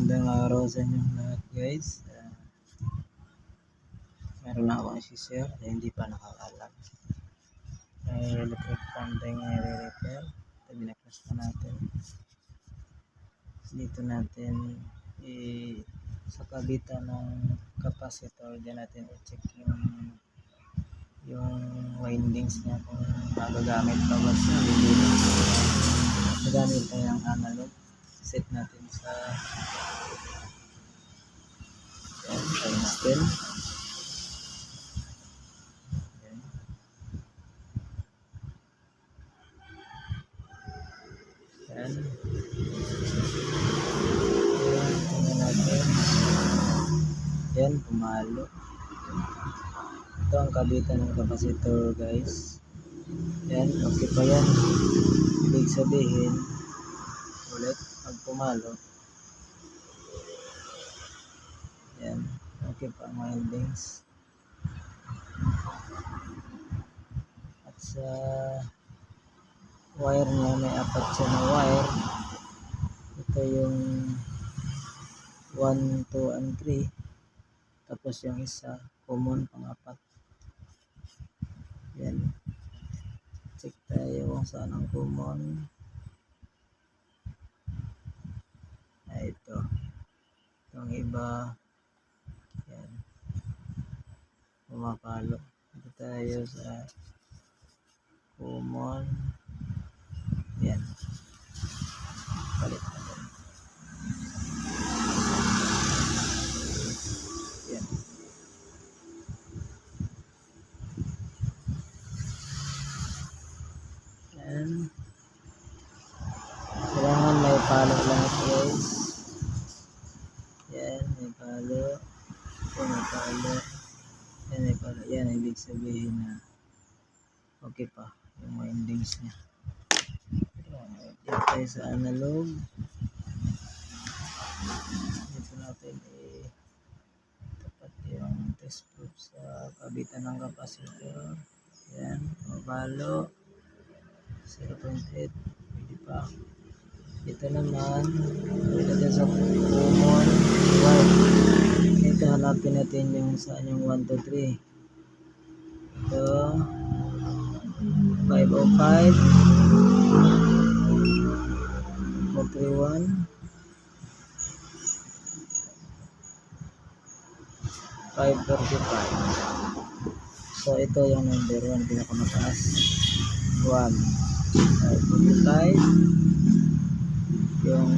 Magandang araw sa inyong lahat guys. Meron na akong isi-share na hindi pa nakakalam. May electric fan tayong nire-repair. Ito binaklas pa natin. Dito natin sa kabitan ng capacitor, dyan natin i-check yung windings niya kung magagamit pa ba siya. Magamit tayo ng analog. Set natin sa times 10. Yan. Tingnan natin. Yan, pumalo. Ito ang kabitan ng capacitor guys. Yan, okay pa yan. Ibig sabihin, ulit, pag pumalo. Yan, okay pa ang windings. At sa wire niya, may apat siya na wire. Ito yung 1, 2, and 3. Tapos yung isa, common, pang-apat. Yan. Check tayo kung saan ang common. Ito. Itong iba. Yan. Pumapalo. Ito tayo sa common. Yan. Palit natin. Yan. Yan. Kailangan may palo lang guys. Yan, may palo. Ito may palo. Yan, may palo. Yan, ibig sabihin na okay pa yung windings niya. Dito tayo sa analog. Dito natin tapat yung test probe sa kabitan ng capacitor. Yan, mabalo 0.8. Pwede pa. Ito naman ilagay sa common wire. Ito hanapin natin yung saan yung 1, 2, 3. Ito 505 431 535. So ito yung number 1, pinakamataas. 1 545 yung